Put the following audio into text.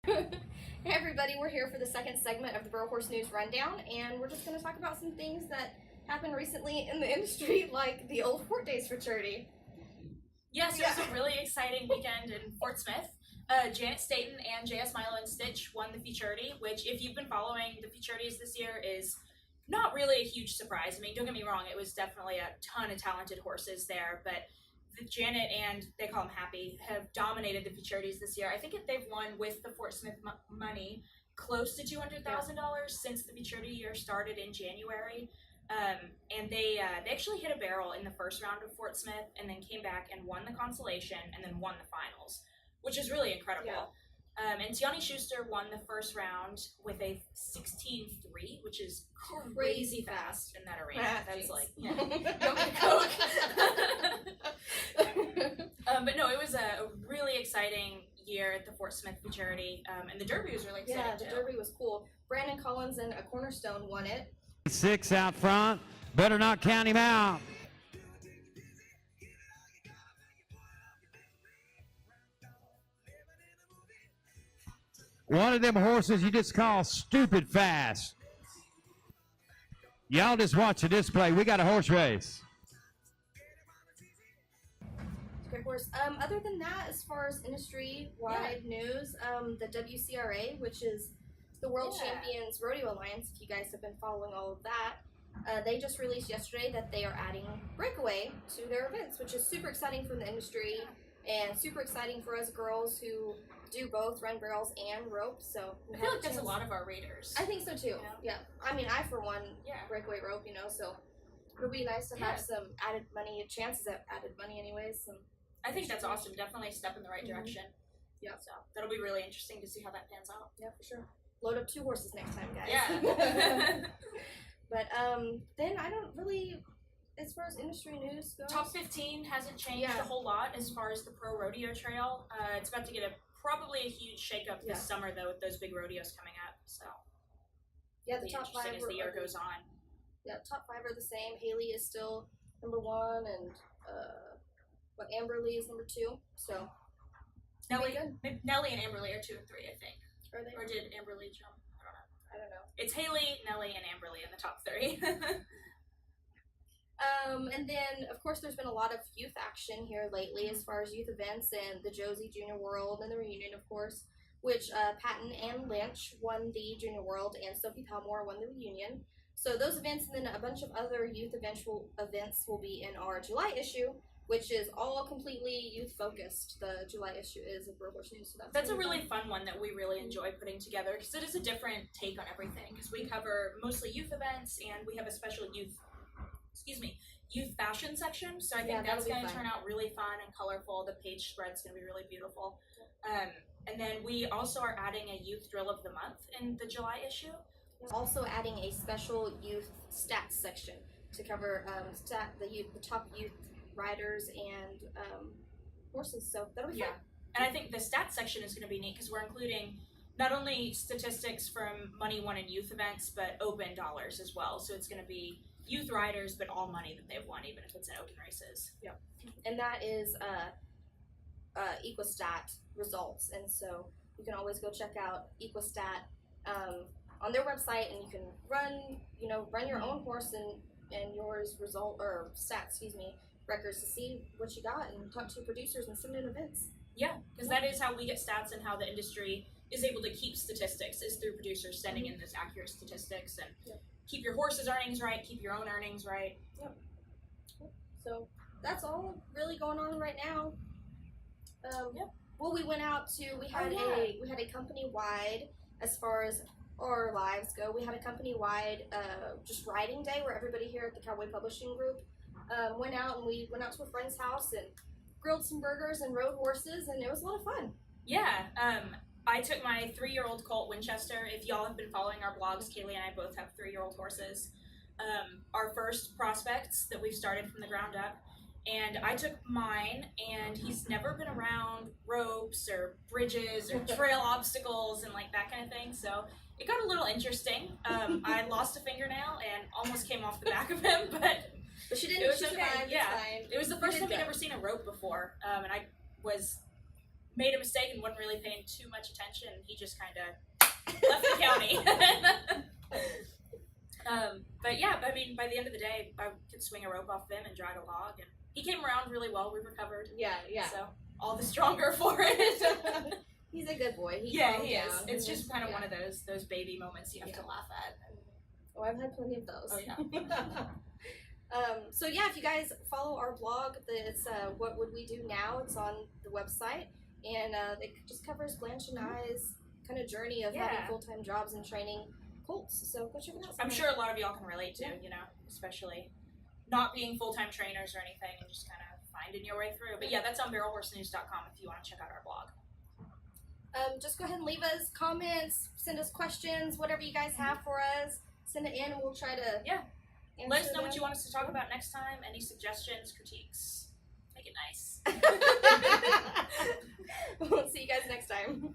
Hey everybody, we're here for the second segment of the Bro Horse News Rundown, and we're just going to talk about some things that happened recently in the industry, like the Old Fort Days fraternity. Yes, it was a really exciting weekend in Fort Smith. Janet Staten and J.S. Milo and Stitch won the futurity, which, if you've been following the futurities this year, is not really a huge surprise. I mean, don't get me wrong, it was definitely a ton of talented horses there, but Janet and, they call them Happy, have dominated the futurities this year. I think they've won with the Fort Smith money close to $200,000 since the futurity year started in January. And they actually hit a barrel in the first round of Fort Smith and then came back and won the consolation and then won the finals, which is really incredible. Yeah. And Tiani Schuster won the first round with a 16.3, which is crazy fast in that arena. That's like, yeah, Coke. But no, it was a really exciting year at the Fort Smith futurity, and the Derby was really exciting. Yeah, the Derby was cool. Brandon Collins and a Cornerstone won it. 6 out front, better not count him out. One of them horses you just call stupid fast. Y'all just watch the display. We got a horse race. Great horse. Other than that, as far as industry-wide news, the WCRA, which is the World Champions Rodeo Alliance, if you guys have been following all of that, they just released yesterday that they are adding breakaway to their events, which is super exciting for the industry and super exciting for us girls who do both run barrels and rope. So I feel like that's a lot of our readers. I think so too. Yeah. I mean, I for one breakaway rope, so it'll be nice to have some added money, chances at added money anyways. I think that's awesome. Definitely a step in the right direction. Yeah. So that'll be really interesting to see how that pans out. Yeah, for sure. Load up 2 horses next time, guys. Yeah. But then I don't really, as far as industry news goes. Top 15 hasn't changed a whole lot as far as the pro rodeo trail. It's about to get probably a huge shakeup this summer though, with those big rodeos coming up. So yeah, the top 5 as the year goes on. Yeah, top 5 are the same. Haley is still number 1, and Amberly is number 2. So Nelly and Amberly are 2 and 3, I think. Are they? Or did Amberly jump? I don't know. It's Haley, Nelly, and Amberly in the top 3. And then, of course, there's been a lot of youth action here lately as far as youth events and the Josie Junior World and the reunion, of course, which Patton and Lynch won the Junior World and Sophie Palmore won the reunion. So those events and then a bunch of other youth events will be in our July issue, which is all completely youth-focused. The July issue is of Bro Horse News. So that's a really fun one that we really enjoy putting together because it is a different take on everything. Because we cover mostly youth events and we have a special youth fashion section. So I think that's going to turn out really fun and colorful. The page spread's going to be really beautiful. And then we also are adding a youth drill of the month in the July issue. Also adding a special youth stats section to cover the top youth riders and horses, so that'll be fun. And I think the stats section is going to be neat because we're including not only statistics from money won in youth events, but open dollars as well. So it's going to be youth riders, but all money that they've won, even if it's in open races. Yeah, and that is Equistat results, and so you can always go check out Equistat on their website, and you can run your own horse and yours records to see what you got and talk to producers and send in events. Yeah, because that is how we get stats and how the industry is able to keep statistics is through producers sending in those accurate statistics and keep your horse's earnings right, keep your own earnings right. Yep. So that's all really going on right now. Well, we went out to we had a company wide, as far as our lives go. We had a company wide just riding day where everybody here at the Cowboy Publishing Group went out, and we went out to a friend's house and grilled some burgers and rode horses, and it was a lot of fun. Yeah, I took my 3-year-old colt Winchester. If y'all have been following our blogs, Kaylee and I both have 3-year-old horses. Our first prospects that we've started from the ground up. And I took mine, and he's never been around ropes or bridges or trail obstacles and like that kind of thing. So it got a little interesting. I lost a fingernail and almost came off the back of him, but she didn't. It was she okay. Survived, yeah, it was the first time he'd ever seen a rope before, and I was made a mistake and wasn't really paying too much attention. He just kind of left the county. But yeah, I mean, by the end of the day, I could swing a rope off him and drag a log, and he came around really well. We recovered. Yeah. So all the stronger for it. He's a good boy. He is. It's just kind of one of those baby moments you have to laugh at. Oh, I've had plenty of those. Oh yeah. So yeah, if you guys follow our blog, it's What Would We Do Now? It's on the website, and it just covers Blanche and I's kind of journey of having full-time jobs and training colts. So go check it out. I'm sure a lot of y'all can relate to, especially not being full-time trainers or anything and just kind of finding your way through. But yeah, that's on barrelhorsenews.com if you want to check out our blog. Just go ahead and leave us comments, send us questions, whatever you guys have for us. Send it in and we'll try to let us know what you want us to talk about next time. Any suggestions, critiques. Make it nice. We'll see you guys next time.